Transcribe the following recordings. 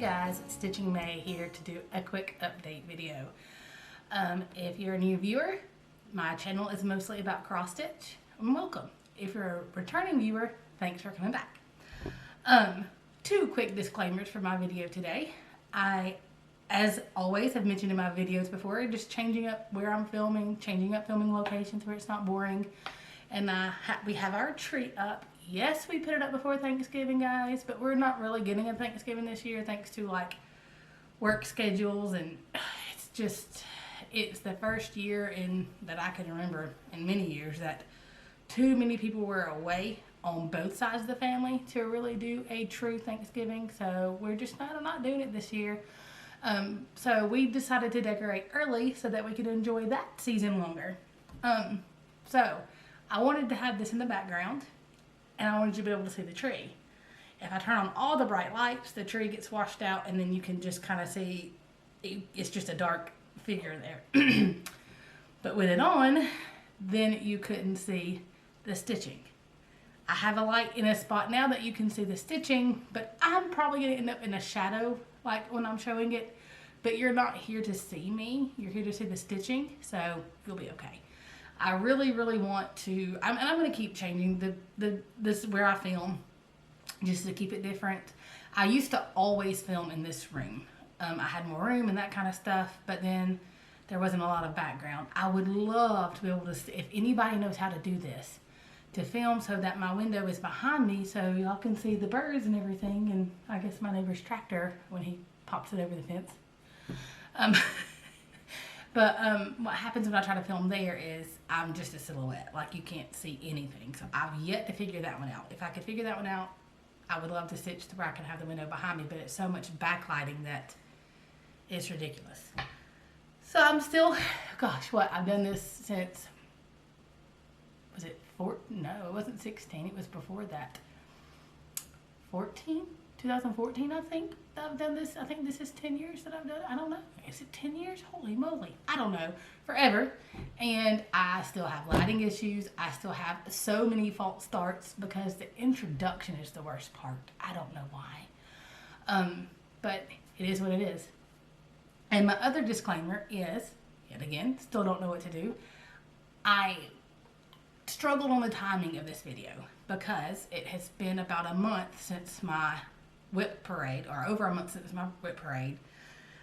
guys, it's Stitching May here to do a quick update video. If you're a new viewer, my channel is mostly about cross stitch. Welcome. If you're a returning viewer, thanks for coming back. Two quick disclaimers for my video today. I, as always, have mentioned in my videos before, just changing up where I'm filming, changing up filming locations where it's not boring. And we have our tree up. Yes, we put it up before Thanksgiving, guys, but we're not really getting a Thanksgiving this year thanks to like work schedules, and it's the first year that I can remember in many years that too many people were away on both sides of the family to really do a true Thanksgiving. So we're just not doing it this year. So we decided to decorate early so that we could enjoy that season longer. So I wanted to have this in the background, and I wanted you to be able to see the tree. If I turn on all the bright lights, the tree gets washed out, and then you can just kind of see it's just a dark figure there. But with it on, then you couldn't see the stitching. I have a light in a spot now that you can see the stitching, but I'm probably going to end up in a shadow like when I'm showing it. But you're not here to see me. You're here to see the stitching, so you'll be okay. I really want to, and I'm going to keep changing this where I film just to keep it different. I used to always film in this room. I had more room and that kind of stuff, but then there wasn't a lot of background. I would love to be able to, if anybody knows how to do this, to film so that my window is behind me so y'all can see the birds and everything, and I guess my neighbor's tractor when he pops it over the fence. But what happens when I try to film there is I'm just a silhouette. Like, you can't see anything. So I've yet to figure that one out. If I could figure that one out, I would love to stitch to where I can have the window behind me, but it's so much backlighting that it's ridiculous. So I'm still, gosh, I've done this since, was it 4? No, it wasn't 16. It was before that. 2014, I think I've done this. I think this is 10 years that I've done it. I don't know. Is it 10 years? Holy moly. I don't know. Forever. And I still have lighting issues. I still have so many false starts because the introduction is the worst part. I don't know why. But it is what it is. And my other disclaimer is, yet again, still don't know what to do. I struggled on the timing of this video because it has been about a month since my whip parade, or over a month since my whip parade.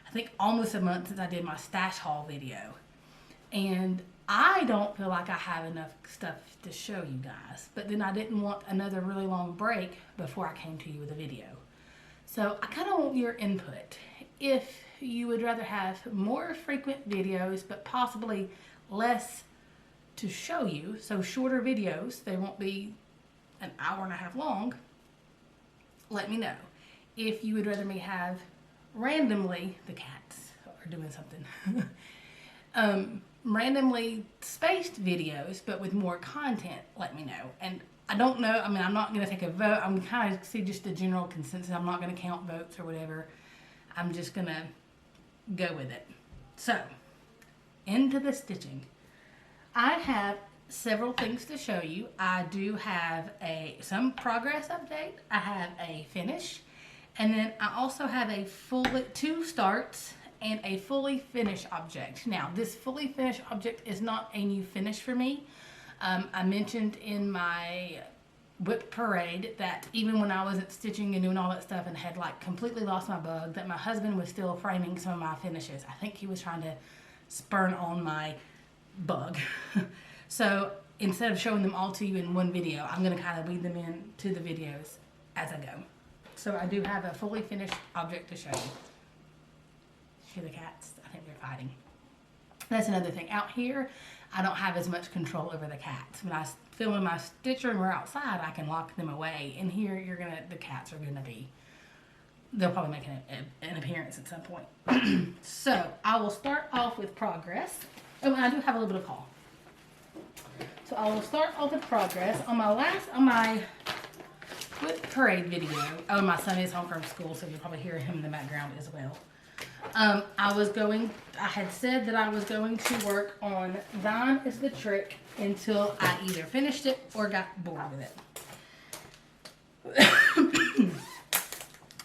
I think almost a month since I did my stash haul video. And I don't feel like I have enough stuff to show you guys. But then I didn't want another really long break before I came to you with a video. So I kind of want your input. If you would rather have more frequent videos, but possibly less to show you, so shorter videos, they won't be an hour and a half long, let me know. If you would rather me have randomly, the cats are doing something, randomly spaced videos, but with more content, let me know. And I don't know, I mean, I'm not going to take a vote. I'm kind of see just a general consensus. I'm not going to count votes or whatever. I'm just going to go with it. So, into the stitching. I have several things to show you. I do have some progress update. I have a finish. And then I also have two starts and a fully finished object. Now, this fully finished object is not a new finish for me. I mentioned in my whip parade that even when I wasn't stitching and doing all that stuff and had like completely lost my bug, that my husband was still framing some of my finishes. I think he was trying to spurn on my bug. So instead of showing them all to you in one video, I'm going to kind of weed them in to the videos as I go. So I do have a fully finished object to show you. See the cats? I think they're fighting. That's another thing. Out here, I don't have as much control over the cats. When I film in my stitcher and we're outside, I can lock them away. And here, the cats are gonna be, they'll probably make an appearance at some point. So I will start off with progress. Oh, and I do have a little bit of haul. So I will start off with progress. On my whip parade video, oh, my son is home from school, so you'll probably hear him in the background as well. I had said that I was going to work on Thine is the Trick until I either finished it or got bored with it.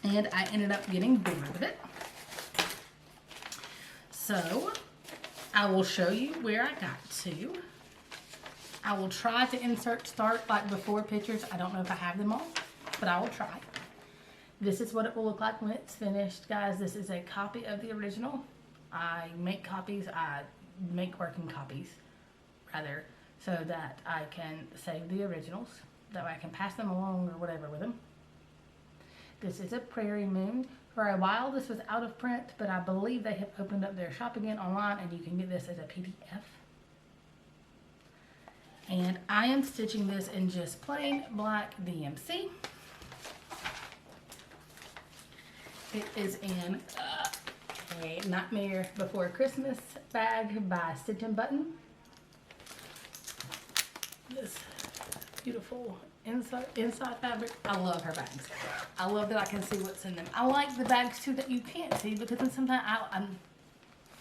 and I ended up getting bored with it. So I will show you where I got to. I will try to start like before pictures. I don't know if I have them all, but I will try. This is what it will look like when it's finished, guys. This is a copy of the original. I make copies. I make working copies, rather, so that I can save the originals. That way I can pass them along or whatever with them. This is a Prairie Moon. For a while this was out of print, but I believe they have opened up their shop again online and you can get this as a PDF. And I am stitching this in just plain black DMC. It is in a Nightmare Before Christmas bag by Stitchnbutton. This beautiful inside fabric. I love her bags. I love that I can see what's in them. I like the bags too that you can't see, because then sometimes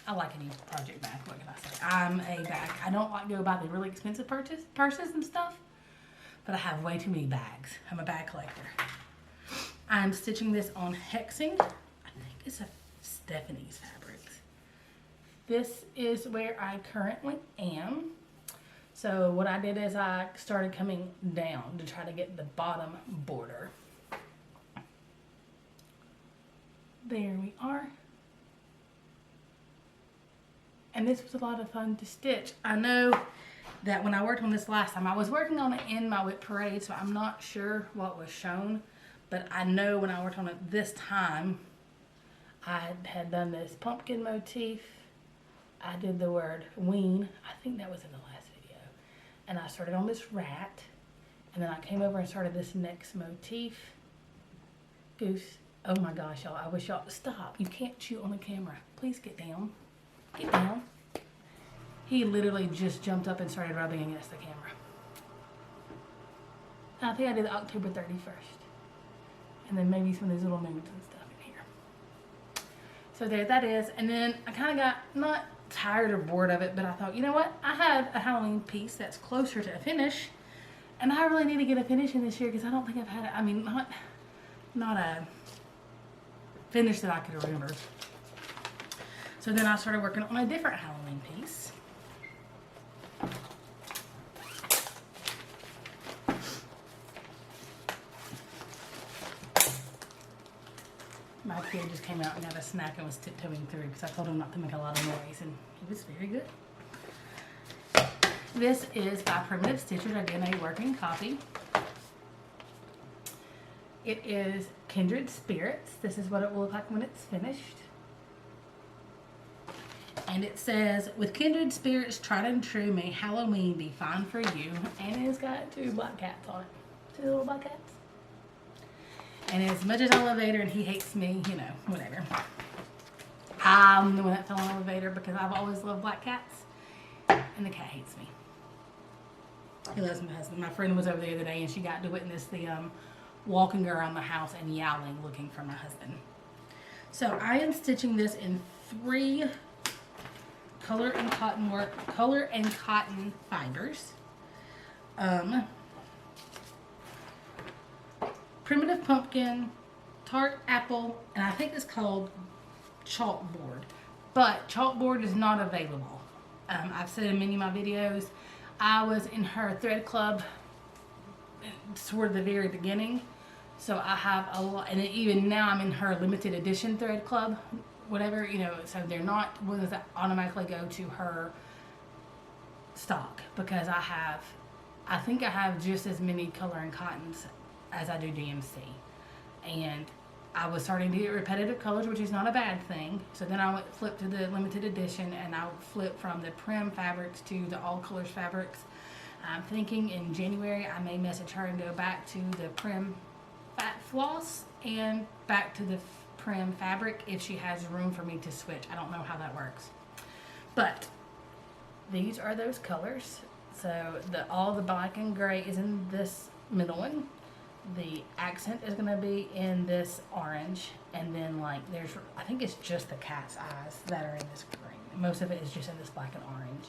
I like any project bag. What can I say? I'm a bag. I don't like to go buy the really expensive purses and stuff, but I have way too many bags. I'm a bag collector. I'm stitching this on hexing. I think it's a Stephanie's Fabrics. This is where I currently am. So what I did is I started coming down to try to get the bottom border. There we are. And this was a lot of fun to stitch. I know that when I worked on this last time, I was working on it in my WIP parade, so I'm not sure what was shown. But I know when I worked on it this time, I had done this pumpkin motif. I did the word ween. I think that was in the last video. And I started on this rat. And then I came over and started this next motif. Goose. Oh my gosh, y'all. I wish y'all... Stop. You can't chew on the camera. Please get down. Get down. He literally just jumped up and started rubbing against the camera. I think I did October 31st. And then maybe some of these little moons and stuff in here. So there that is. And then I kind of got not tired or bored of it, but I thought, you know what? I have a Halloween piece that's closer to a finish. And I really need to get a finish in this year because I don't think I've had it. I mean, not a finish that I could remember. So then I started working on a different Halloween piece. My kid just came out and got a snack and was tiptoeing through because I told him not to make a lot of noise, and it was very good. This is by Primitive Stitches, again a working copy. It is Kindred Spirits. This is what it will look like when it's finished. And it says, with kindred spirits tried and true, may Halloween be fine for you. And it's got two black cats on it. Two little black cats. And as much as I love Vader and he hates me, you know, whatever. I'm the one that fell in love with Vader because I've always loved black cats. And the cat hates me. He loves my husband. My friend was over the other day and she got to witness the walking around the house and yowling looking for my husband. So I am stitching this in 3 color and cotton fibers. Primitive Pumpkin, Tart Apple, and I think it's called Chalkboard. But Chalkboard is not available. I've said in many of my videos, I was in her thread club toward the very beginning. So I have a lot, and even now I'm in her limited edition thread club, whatever, you know, so they're not ones that automatically go to her stock because I think I have just as many color and cottons as I do DMC. And I was starting to get repetitive colors, which is not a bad thing. So then I flipped to the limited edition and I flipped from the Prim fabrics to the all colors fabrics. I'm thinking in January I may message her and go back to the Prim Fat Floss and back to the Prim fabric if she has room for me to switch. I don't know how that works. But these are those colors. So all the black and gray is in this middle one. The accent is going to be in this orange, and then like I think it's just the cat's eyes that are in this green. Most of it is just in this black and orange.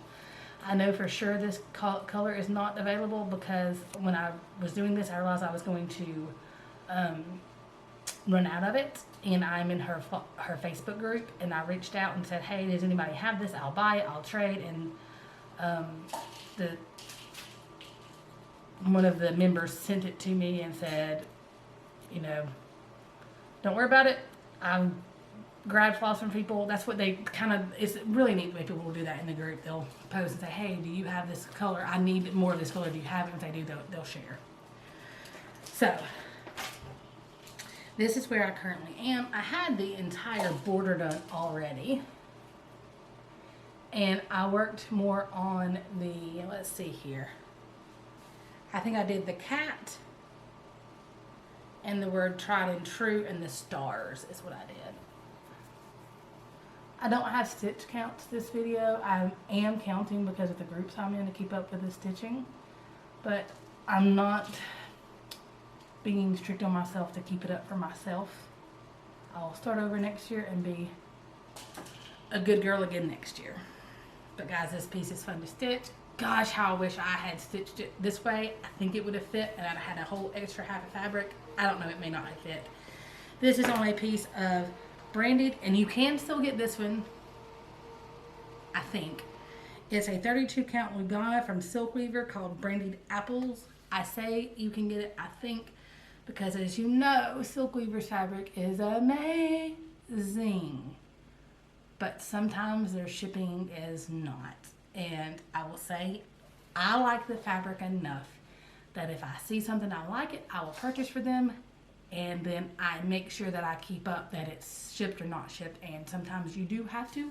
I know for sure this color is not available because when I was doing this I realized I was going to run out of it, and I'm in her Facebook group, and I reached out and said, hey, does anybody have this? I'll buy it, I'll trade. And one of the members sent it to me and said, you know, don't worry about it. I grab floss from people. That's what they kind of, it's really neat the way people will do that in the group. They'll post and say, hey, do you have this color? I need more of this color. Do you have it? If they do, they'll share. So this is where I currently am. I had the entire border done already. And I worked more on the, let's see here. I think I did the cat and the word tried and true and the stars is what I did. I don't have stitch counts this video. I am counting because of the groups I'm in to keep up with the stitching. But I'm not being strict on myself to keep it up for myself. I'll start over next year and be a good girl again next year. But guys, this piece is fun to stitch. Gosh, how I wish I had stitched it this way. I think it would have fit, and I'd had a whole extra half of fabric. I don't know, it may not have fit. This is on a piece of branded, and you can still get this one, I think. It's a 32 count Lugana from Silk Weaver called Branded Apples. I say you can get it, I think, because as you know, Silk Weaver's fabric is amazing. But sometimes their shipping is not. And I will say, I like the fabric enough that if I see something I like it, I will purchase for them. And then I make sure that I keep up that it's shipped or not shipped. And sometimes you do have to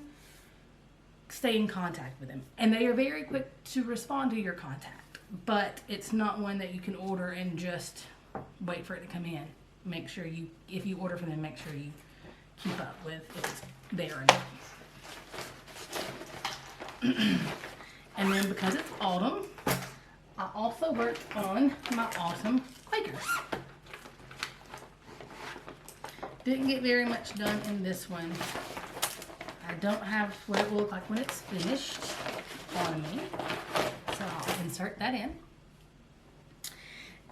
stay in contact with them. And they are very quick to respond to your contact. But it's not one that you can order and just wait for it to come in. Make sure you, if you order from them, make sure you keep up with if it's there or not. And then because it's autumn, I also worked on my autumn Quakers. Didn't get very much done in this one. I don't have what it will look like when it's finished on me. So I'll insert that in.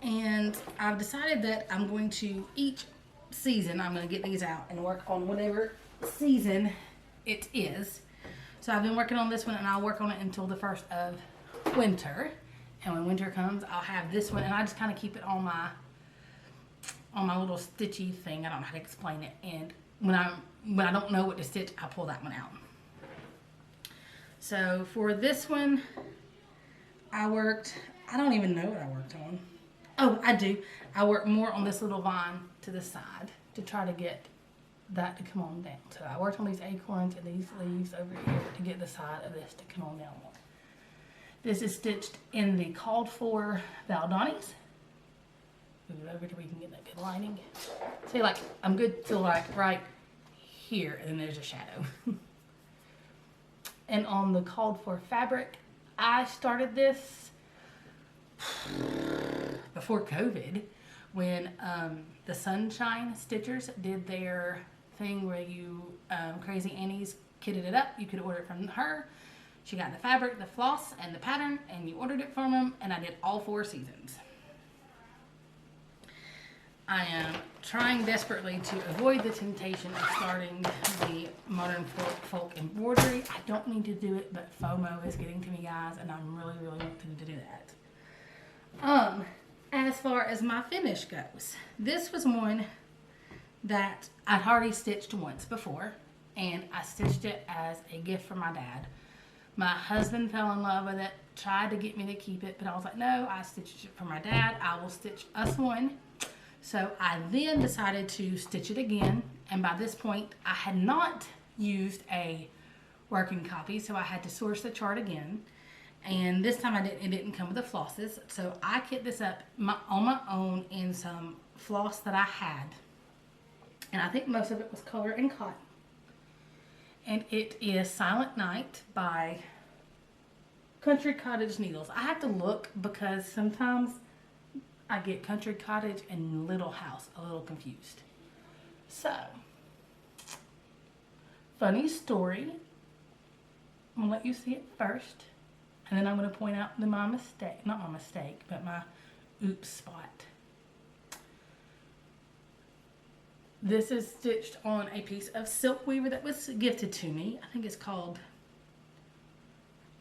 And I've decided that I'm going to, each season, I'm going to get these out and work on whatever season it is. So I've been working on this one, and I'll work on it until the first of winter. And when winter comes, I'll have this one, and I just kind of keep it on my little stitchy thing. I don't know how to explain it. And when I don't know what to stitch, I pull that one out. So for this one, I don't even know what I worked on. Oh, I do. I worked more on this little vine to the side to try to get that to come on down. So I worked on these acorns and these leaves over here to get the side of this to come on down more. This is stitched in the called for Valdonis. Move it over to where you can get that good lining. See, like, I'm good till like right here, and then there's a shadow. And on the called for fabric, I started this before COVID when the Sunshine Stitchers did their thing where you, Crazy Annie's kitted it up. You could order it from her. She got the fabric, the floss, and the pattern, and you ordered it from them, and I did all 4 seasons. I am trying desperately to avoid the temptation of starting the modern folk embroidery. I don't need to do it, but FOMO is getting to me, guys, and I'm really, really wanting to do that. As far as my finish goes, this was one that I'd already stitched once before, and I stitched it as a gift from my dad. My husband fell in love with it, tried to get me to keep it, but I was like, no, I stitched it for my dad. I will stitch us one. So I then decided to stitch it again, and by this point, I had not used a working copy, so I had to source the chart again. And this time it didn't come with the flosses, so I kit this up on my own in some floss that I had. And I think most of it was color and cotton. And it is Silent Night by Country Cottage Needles. I have to look because sometimes I get Country Cottage and Little House a little confused. So, funny story. I'm gonna let you see it first. And then I'm going to point out my mistake, not my mistake, but my oops spot. This is stitched on a piece of silk weaver that was gifted to me. I think it's called,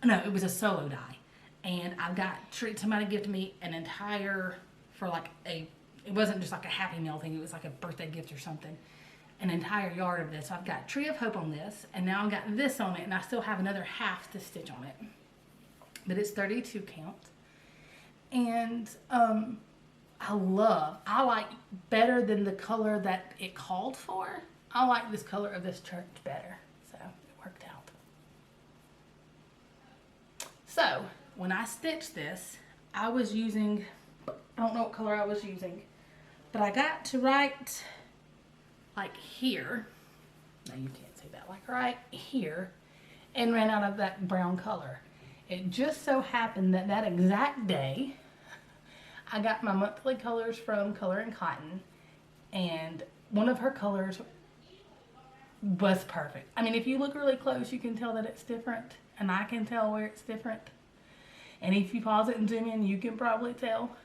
no, it was a solo die. And I've got, somebody gifted me an entire, for like a, it wasn't just like a Happy Meal thing, it was like a birthday gift or something. An entire yard of this. So I've got Tree of Hope on this, and now I've got this on it, and I still have another half to stitch on it. But it's 32 count. And I like better than the color that it called for. I like this color of this church better. So it worked out. So when I stitched this, I was using, I don't know what color I was using, but I got to right like here. No, you can't see that, like right here, and ran out of that brown color. It just so happened that that exact day, I got my monthly colors from Color and Cotton, and one of her colors was perfect. I mean, if you look really close, you can tell that it's different, and I can tell where it's different. And if you pause it and zoom in, you can probably tell.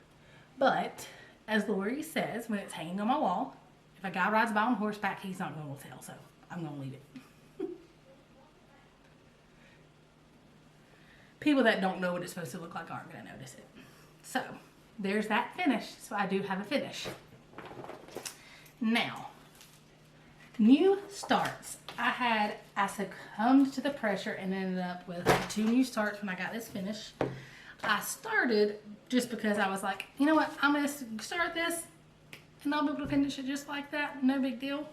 But, as Lori says, when it's hanging on my wall, if a guy rides by on horseback, he's not going to tell, so I'm going to leave it. People that don't know what it's supposed to look like aren't going to notice it. So, there's that finish. So I do have a finish. Now, new starts. I succumbed to the pressure and ended up with 2 new starts when I got this finish. I started just because I was like, you know what, I'm going to start this and I'll be able to finish it just like that. No big deal.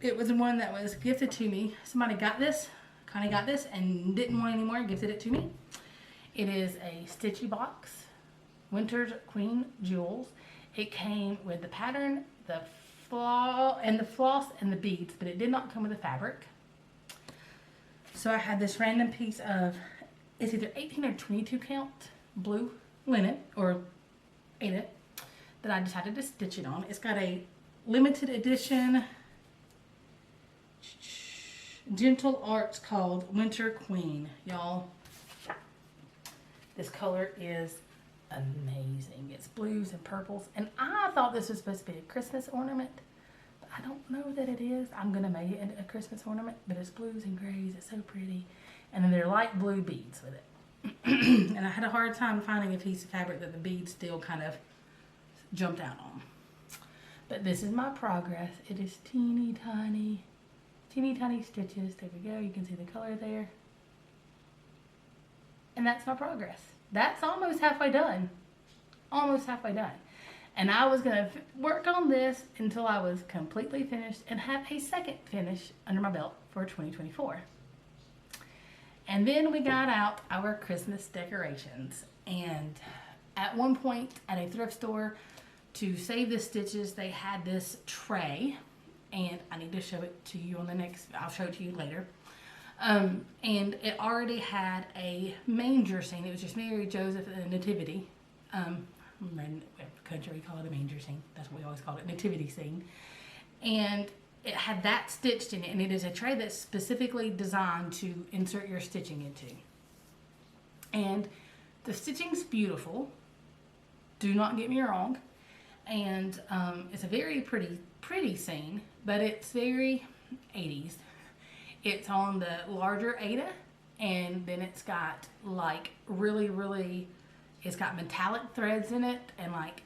It was one that was gifted to me. Somebody got this, kind of got this and didn't want any more, gifted it to me. It is a Stitchy box. Winter's Queen Jewels. It came with the pattern, the floss, and the beads, but it did not come with the fabric. So I had this random piece of, it's either 18 or 22 count blue linen, or 8 that I decided to stitch it on. It's got a limited edition Gentle Arts called Winter Queen. Y'all, this color is amazing. It's blues and purples, and I thought this was supposed to be a Christmas ornament, but I don't know that it is. I'm gonna make it into a Christmas ornament, but it's blues and grays. It's so pretty, and then they're light blue beads with it. And I had a hard time finding a piece of fabric that the beads still kind of jumped out on. But this is my progress. It is teeny tiny stitches. There we go. You can see the color there, and that's my progress. That's almost halfway done. Almost halfway done. And I was going to work on this until I was completely finished and have a second finish under my belt for 2024. And then we got out our Christmas decorations. And at one point at a thrift store, to save the stitches, they had this tray. And I need to show it to you on the next, I'll show it to you later. And it already had a manger scene. It was just Mary, Joseph, and the Nativity. In country we call it a manger scene. That's what we always call it, nativity scene. And it had that stitched in it. And it is a tray that's specifically designed to insert your stitching into. And the stitching's beautiful. Do not get me wrong. And it's a very pretty scene, but it's very 80s. It's on the larger Ada, and then it's got like really, it's got metallic threads in it, and like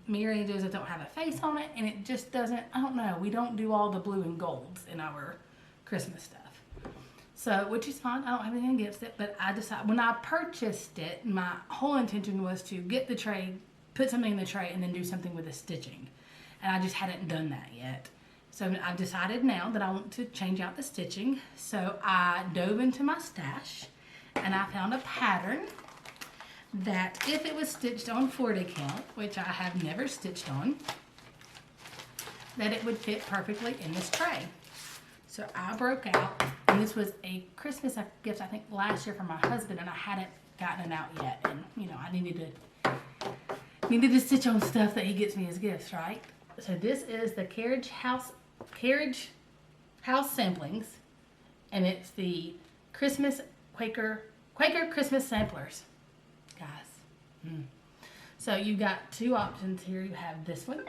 Mary and Joseph don't have a face on it, and it just doesn't, I don't know, we don't do all the blue and golds in our Christmas stuff. So, which is fine, I don't have anything against it, but I decided, when I purchased it, my whole intention was to get the tray, put something in the tray, and then do something with the stitching. And I just hadn't done that yet. So I've decided now that I want to change out the stitching. So I dove into my stash and I found a pattern that if it was stitched on 40 count, which I have never stitched on, that it would fit perfectly in this tray. So I broke out, and this was a Christmas gift I think last year from my husband, and I hadn't gotten it out yet. And you know, I needed to stitch on stuff that he gets me as gifts, right? So this is the Carriage House samplings, and it's the Quaker Christmas samplers, guys. So you got 2 options here. You have this one,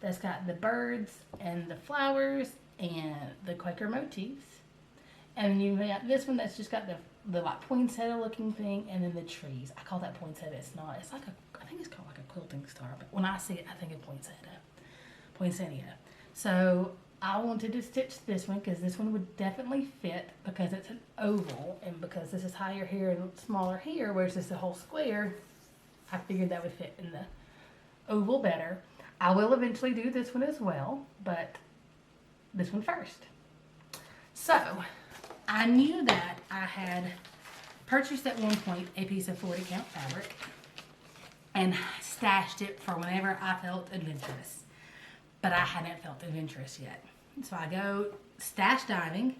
that's got the birds and the flowers and the Quaker motifs. And you got this one that's just got the like poinsettia looking thing, and then the trees. I call that poinsettia. It's not. It's like I think it's called like a quilting star, but when I see it, I think of poinsettia. So I wanted to stitch this one because this one would definitely fit because it's an oval, and because this is higher here and smaller here, whereas this is a whole square, I figured that would fit in the oval better. I will eventually do this one as well, but this one first. So I knew that I had purchased at one point a piece of 40 count fabric and stashed it for whenever I felt adventurous. But I hadn't felt adventurous yet. So I go stash diving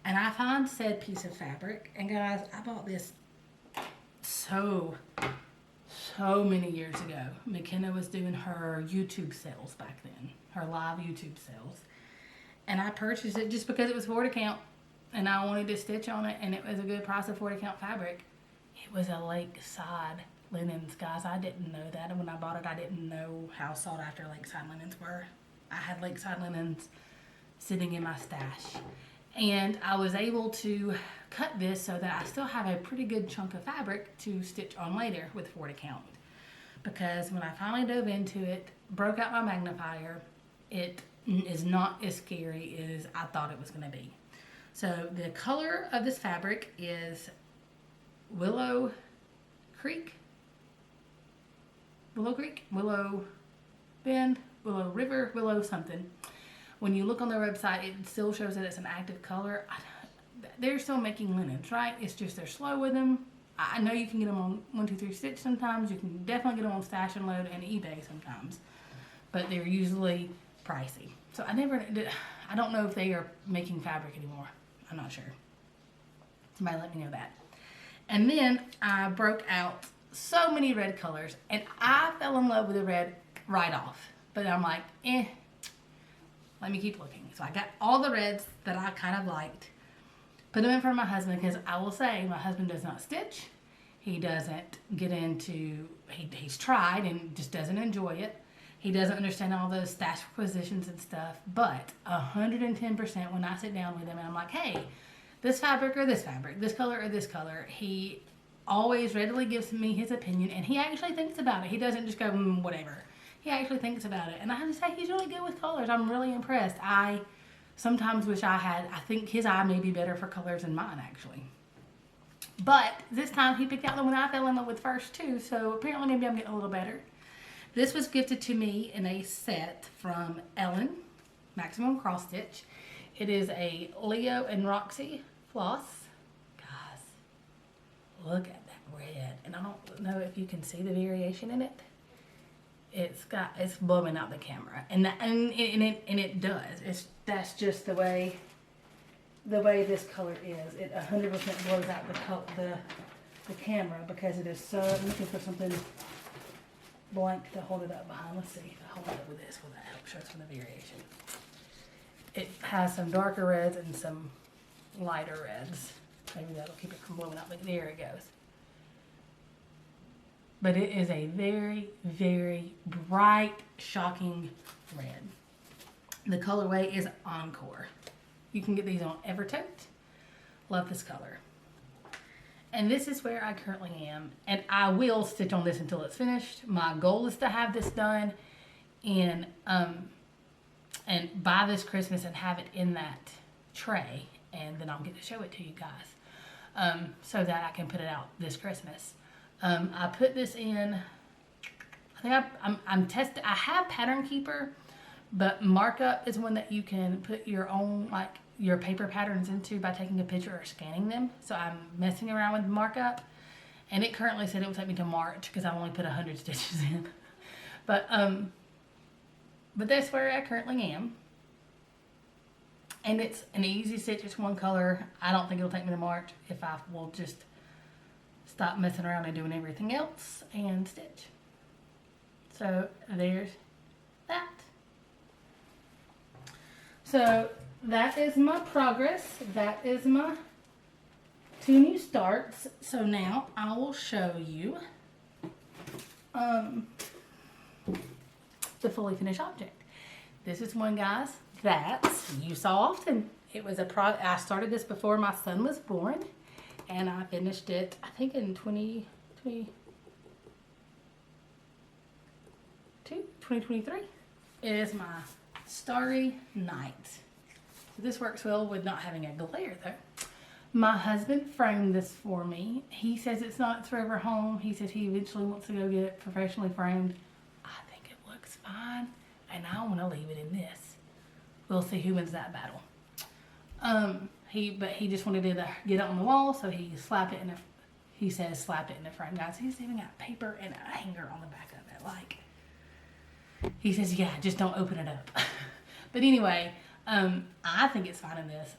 and I find said piece of fabric. And guys, I bought this so many years ago. McKenna was doing her YouTube sales back then, her live YouTube sales. And I purchased it just because it was 40 count and I wanted to stitch on it, and it was a good price of 40 count fabric. It was a Lakeside linens, guys. I didn't know that, and when I bought it, I didn't know how sought after Lakeside linens were. I had Lakeside linens sitting in my stash, and I was able to cut this so that I still have a pretty good chunk of fabric to stitch on later with 40 count. Because when I finally dove into it, broke out my magnifier, it is not as scary as I thought it was going to be. So the color of this fabric is Willow Creek, Willow Bend, Willow River, Willow something. When you look on their website, it still shows that it's an active color. They're still making linens, right? It's just they're slow with them. I know you can get them on 123 Stitch sometimes. You can definitely get them on Stash and Load and eBay sometimes. But they're usually pricey. So I don't know if they are making fabric anymore. I'm not sure. Somebody let me know that. And then I broke out so many red colors, and I fell in love with the red right off. But I'm like, let me keep looking. So I got all the reds that I kind of liked, put them in front of my husband, because I will say my husband does not stitch. He doesn't get into, he's tried and just doesn't enjoy it. He doesn't understand all those stash positions and stuff, but 110% when I sit down with him and I'm like, hey, this fabric or this fabric, this color or this color, he always readily gives me his opinion, and he actually thinks about it. He doesn't just go, whatever. He actually thinks about it. And I have to say, he's really good with colors. I'm really impressed. I sometimes wish I think his eye may be better for colors than mine, actually. But this time he picked out the one I fell in love with first, too, so apparently maybe I'm getting a little better. This was gifted to me in a set from Ellen, Maximum Cross Stitch. It is a Leo and Roxy floss. Guys, look at that red. And I don't know if you can see the variation in it. It's blowing out the camera, and it does. That's just the way this color is. It 100% blows out the camera because it is so. I'm looking for something blank to hold it up behind. Let's see if I hold it up with this. Will that help show some of the variation? It has some darker reds and some lighter reds. Maybe that'll keep it from blowing out. But there it goes. But it is a very, very bright, shocking red. The colorway is Encore. You can get these on Evertote. Love this color. And this is where I currently am. And I will stitch on this until it's finished. My goal is to have this done and by this Christmas and have it in that tray. And then I'll get to show it to you guys. So that I can put it out this Christmas. I put this in, I think I'm testing, I have Pattern Keeper, but Markup is one that you can put your own, like, your paper patterns into by taking a picture or scanning them. So I'm messing around with Markup, and it currently said it would take me to March because I've only put 100 stitches in. But that's where I currently am. And it's an easy stitch, it's one color. I don't think it'll take me to March if I will just stop messing around and doing everything else and stitch. So there's that. So that is my progress. That is my 2 new starts. So now I will show you the fully finished object. This is one, guys, that you saw often. It was I started this before my son was born, and I finished it, I think, in 2023. It is my Starry Night. So this works well with not having a glare, though. My husband framed this for me. He says it's not its forever home. He says he eventually wants to go get it professionally framed. I think it looks fine, and I want to leave it in this. We'll see who wins that battle. But he just wanted to get it on the wall, so he slap it in he says slap it in the frame, guys. He's even got paper and a hanger on the back of it. Like, he says, yeah, just don't open it up. But anyway, I think it's fine in this.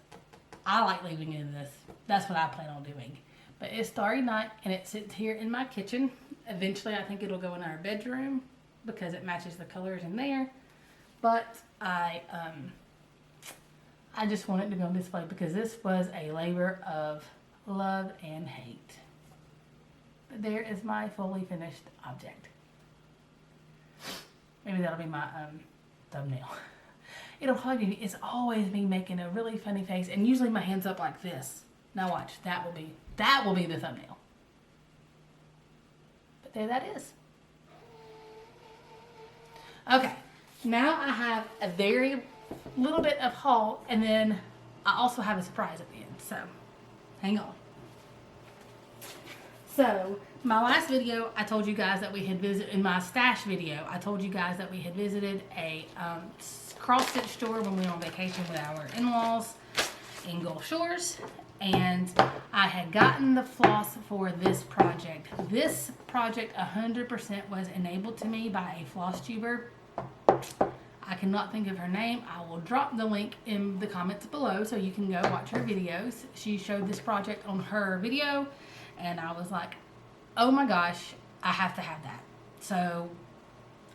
I like leaving it in this. That's what I plan on doing. But it's Starry Night, and it sits here in my kitchen. Eventually, I think it'll go in our bedroom because it matches the colors in there. But I just want it to be on display because this was a labor of love and hate. But there is my fully finished object. Maybe that'll be my thumbnail. It'll probably be, it's always me making a really funny face, and usually my hand's up like this. Now watch, that will be the thumbnail. But there that is. Okay, now I have a very little bit of haul, and then I also have a surprise at the end, so hang on. So, my last video, I told you guys that we had visited, in my stash video, I told you guys that we had visited a cross-stitch store when we were on vacation with our in-laws in Gulf Shores, and I had gotten the floss for this project. This project 100% was enabled to me by a Flosstuber. I cannot think of her name. I will drop the link in the comments below so you can go watch her videos. She showed this project on her video, and I was like, oh my gosh, I have to have that. So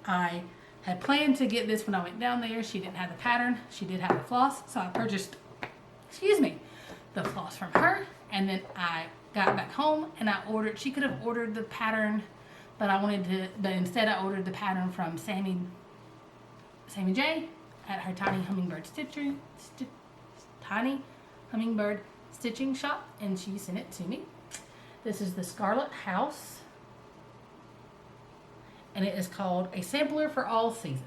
I had planned to get this when I went down there. She didn't have the pattern. She did have the floss, so I purchased, the floss from her, and then I got back home and I ordered, she could have ordered the pattern, but instead I ordered the pattern from Sammy J at her Tiny Hummingbird Tiny Hummingbird Stitching Shop, and she sent it to me. This is the Scarlet House, and it is called A Sampler for All Seasons.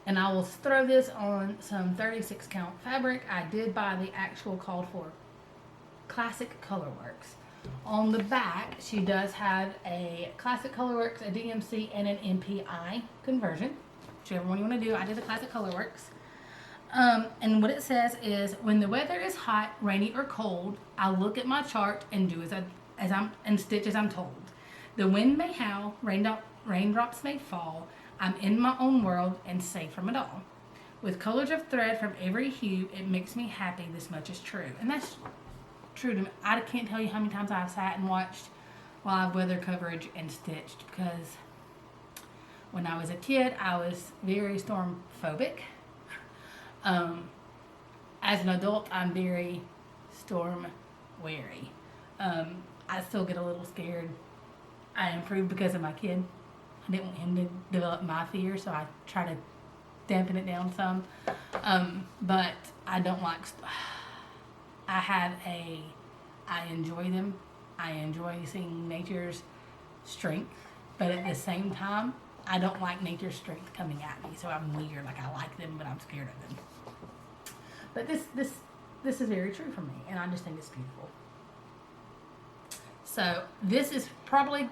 And I will throw this on some 36 count fabric. I did buy the actual called for Classic Colorworks. On the back, she does have a Classic Colorworks, a DMC, and an MPI conversion. Whichever one you want to do, I did the Classic Colorworks. And what it says is, when the weather is hot, rainy, or cold, I look at my chart and do and stitch as I'm told. The wind may howl, raindrops may fall. I'm in my own world and safe from it all. With colors of thread from every hue, it makes me happy. This much is true, and that's true to me. I can't tell you how many times I've sat and watched live weather coverage and stitched, because when I was a kid, I was very storm phobic. As an adult, I'm very storm wary. I still get a little scared. I improved because of my kid. I didn't want him to develop my fear, so I try to dampen it down some. But I don't like, I enjoy them. I enjoy seeing nature's strength, but at the same time, I don't like nature's strength coming at me, so I'm weird. Like, I like them, but I'm scared of them. But this is very true for me, and I just think it's beautiful. So this is probably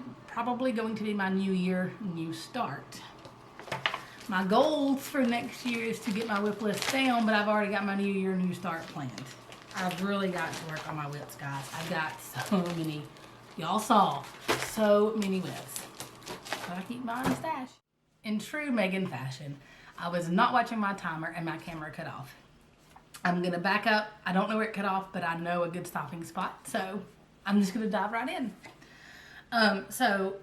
going to be my new year, new start. My goals for next year is to get my whip list down, but I've already got my new year, new start planned. I've really got to work on my whips, guys. I've got so many, y'all saw, so many whips. But I keep mine in the stash. In true Megan fashion, I was not watching my timer and my camera cut off. I'm gonna back up. I don't know where it cut off, but I know a good stopping spot, so I'm just gonna dive right in. So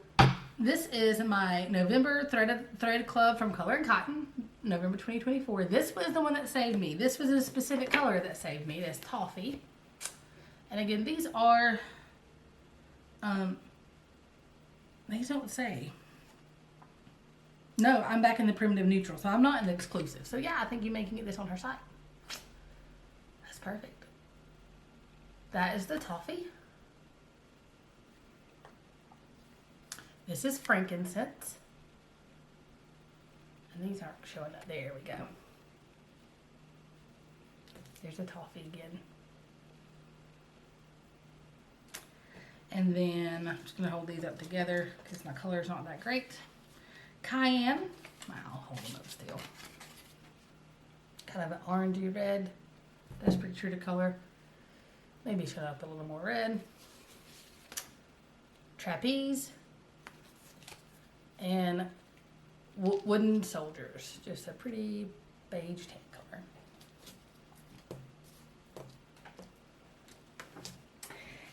this is my November thread club from Color and Cotton, November 2024. This was the one that saved me. This was a specific color that saved me, this toffee. And again, these are, these don't say. No, I'm back in the primitive neutral, so I'm not in the exclusive. So yeah, I think you may can get this on her site. That's perfect. That is the toffee. This is frankincense. And these aren't showing up. There we go. There's a toffee again. And then I'm just going to hold these up together because my color's not that great. Cayenne. I'll hold them up still. Kind of an orangey red. That's pretty true to color. Maybe show up a little more red. Trapeze. And wooden soldiers. Just a pretty beige tan color.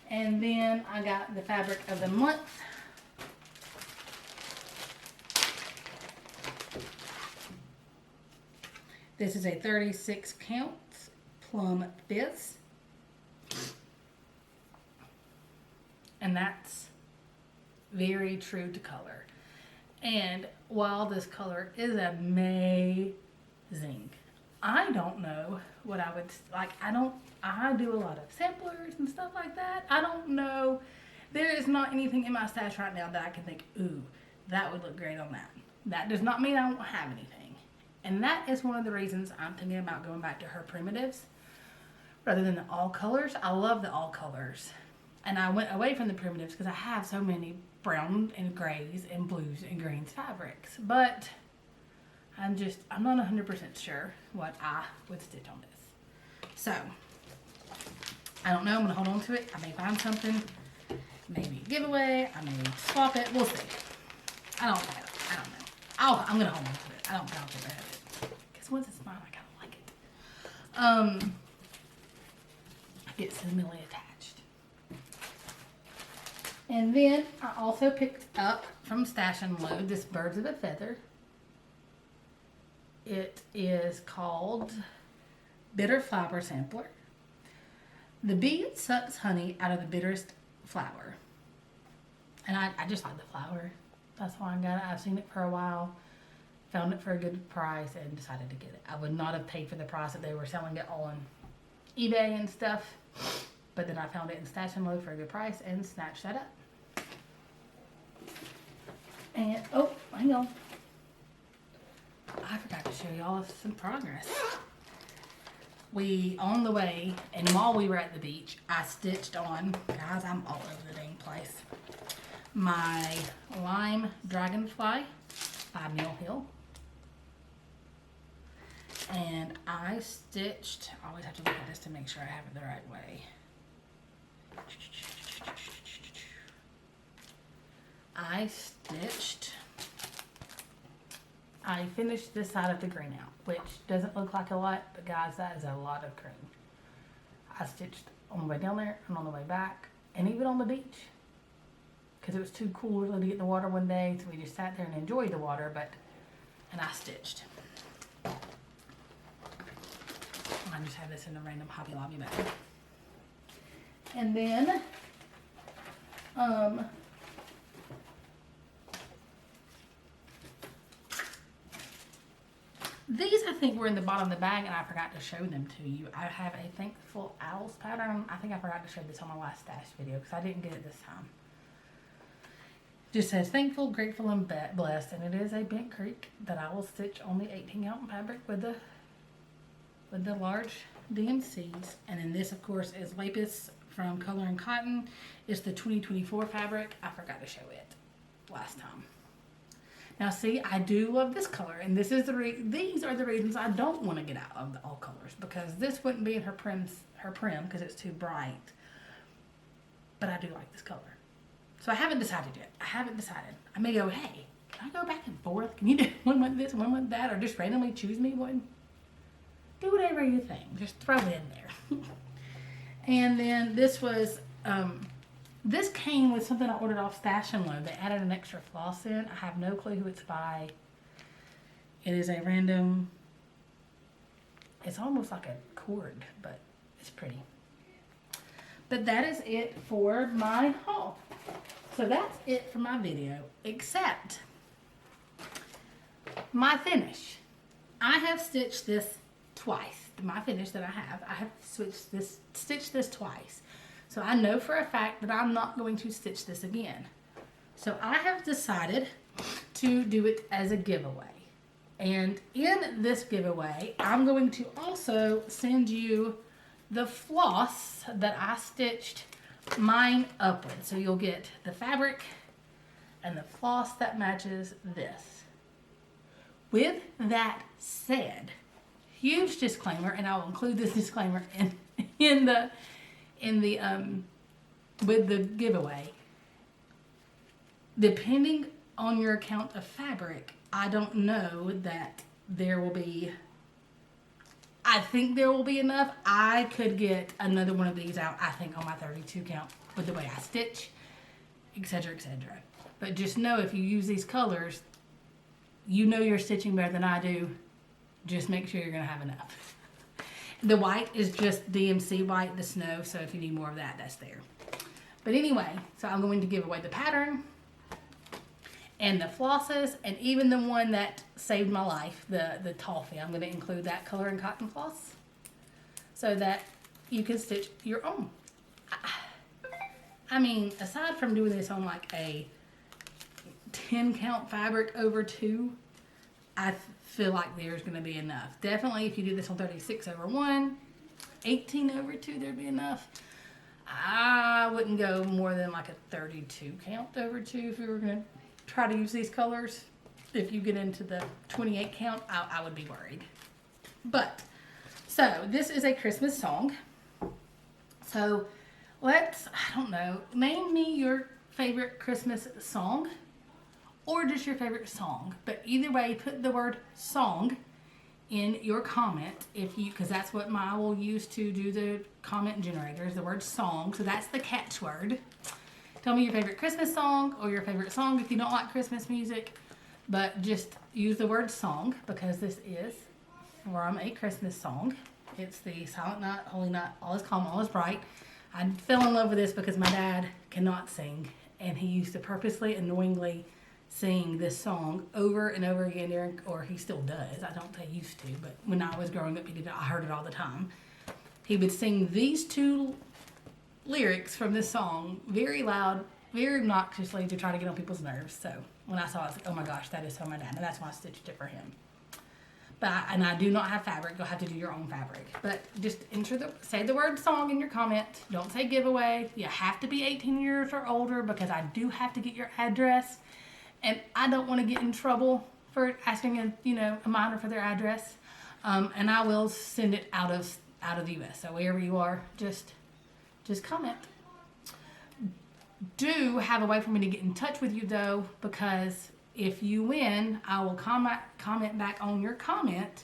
And then I got the fabric of the month. This is a 36 count plum fizz. And that's very true to color. And while this color is amazing, I don't know what I would like. I do a lot of samplers and stuff like that. I don't know. There is not anything in my stash right now that I can think, ooh, that would look great on that. That does not mean I won't have anything. And that is one of the reasons I'm thinking about going back to her primitives rather than the all colors. I love the all colors. And I went away from the primitives because I have so many brown and grays and blues and greens fabrics. But I'm not 100% sure what I would stitch on this. So, I don't know. I'm going to hold on to it. I may find something. Maybe a giveaway. I may swap it. We'll see. I don't know. I'm going to hold on to it. I don't think I'll get rid of it. Because once it's mine, I kind of like it. It's sentimentally attached. And then I also picked up from Stash and Load this Birds of a Feather. It is called Bitter Flower Sampler. The bee sucks honey out of the bitterest flower. And I just like the flower. That's why I got it. I've seen it for a while. Found it for a good price and decided to get it. I would not have paid for the price that they were selling it on eBay and stuff. But then I found it in Stash and Load for a good price and snatched that up. And, oh, hang on. I forgot to show y'all some progress. On the way, and while we were at the beach, I stitched on, guys, I'm all over the dang place, my Lime Dragonfly by Mill Hill. And I stitched, I always have to look at this to make sure I have it the right way. I finished this side of the green out, which doesn't look like a lot, but guys, that is a lot of green. I stitched on the way down there and on the way back, and even on the beach, because it was too cool really to get in the water one day, so we just sat there and enjoyed the water, and I stitched. I just have this in a random Hobby Lobby bag. And then, these I think were in the bottom of the bag and I forgot to show them to you. I have a Thankful Owls pattern. I think I forgot to show this on my last stash video because I didn't get it this time. Just says thankful, grateful, and blessed, and it is a Bent Creek that I will stitch on the 18 count fabric with the large DMCs. And then this of course is Lapis from Color and Cotton. It's the 2024 fabric. I forgot to show it last time. Now see, I do love this color, and this is these are the reasons I don't want to get out of the all colors, because this wouldn't be in her prim because it's too bright. But I do like this color. So I haven't decided yet. I may go, hey, can I go back and forth? Can you do one with this, one with that, or just randomly choose me one? Do whatever you think. Just throw it in there. And then this was, this came with something I ordered off Stash and Load. They added an extra floss in. I have no clue who it's by. It is a random, it's almost like a cord, but it's pretty. But that is it for my haul. So that's it for my video, except my finish. I have stitched this twice. My finish that I have stitched this twice. So I know for a fact that I'm not going to stitch this again. So I have decided to do it as a giveaway. And in this giveaway, I'm going to also send you the floss that I stitched mine up with. So you'll get the fabric and the floss that matches this. With that said, huge disclaimer, and I will include this disclaimer with the giveaway. Depending on your count of fabric, I don't know that there will be, I think there will be enough. I could get another one of these out, I think, on my 32 count with the way I stitch, etc., etc. But just know if you use these colors, you know you're stitching better than I do. Just make sure you're going to have enough. The white is just DMC white, the snow, so if you need more of that, that's there. But anyway, so I'm going to give away the pattern and the flosses, and even the one that saved my life, the toffee. I'm going to include that color and cotton floss so that you can stitch your own. I mean, aside from doing this on like a 10 count fabric over 2, I feel like there's going to be enough. Definitely if you do this on 36 over 1, 18 over 2, there'd be enough. I wouldn't go more than like a 32 count over 2 if we were going to try to use these colors. If you get into the 28 count, I would be worried. But, so this is a Christmas song. So let's, I don't know, name me your favorite Christmas song or just your favorite song. But either way, put the word song in your comment if you, because that's what I will use to do the comment generator, is the word song. So that's the catchword. Tell me your favorite Christmas song or your favorite song if you don't like Christmas music, but just use the word song because this is from a Christmas song. It's the Silent Night, Holy Night, All is Calm, All is Bright. I fell in love with this because my dad cannot sing, and he used to purposely, annoyingly sing this song over and over again during, or he still does. I don't say used to, but when I was growing up, I heard it all the time. He would sing these 2 lyrics from this song very loud, very obnoxiously to try to get on people's nerves. So when I saw it, I was like, oh my gosh, that is so my dad. And that's why I stitched it for him. But and I do not have fabric. You'll have to do your own fabric. But just say the word song in your comment. Don't say giveaway. You have to be 18 years or older because I do have to get your address. And I don't want to get in trouble for asking a minor for their address. And I will send it out of the US. So wherever you are, just comment. Do have a way for me to get in touch with you though, because if you win, I will comment back on your comment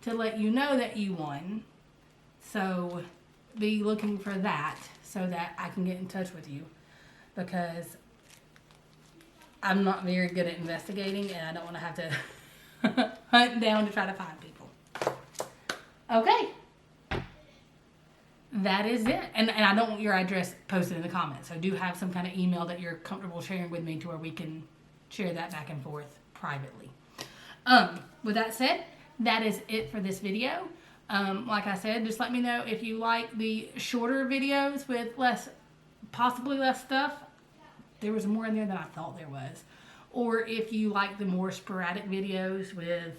to let you know that you won. So be looking for that so that I can get in touch with you, because I'm not very good at investigating and I don't want to have to hunt down to try to find people. Okay. That is it. And I don't want your address posted in the comments. So do have some kind of email that you're comfortable sharing with me to where we can share that back and forth privately. With that said, that is it for this video. Like I said, just let me know if you like the shorter videos with possibly less stuff. There was more in there than I thought there was. Or if you like the more sporadic videos with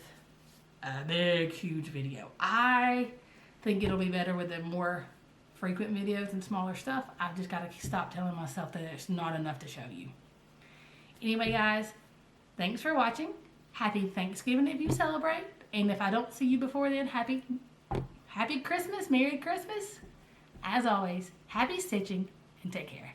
a big, huge video. I think it'll be better with the more frequent videos and smaller stuff. I've just got to stop telling myself that it's not enough to show you. Anyway, guys, thanks for watching. Happy Thanksgiving if you celebrate. And if I don't see you before then, happy Christmas, Merry Christmas. As always, happy stitching and take care.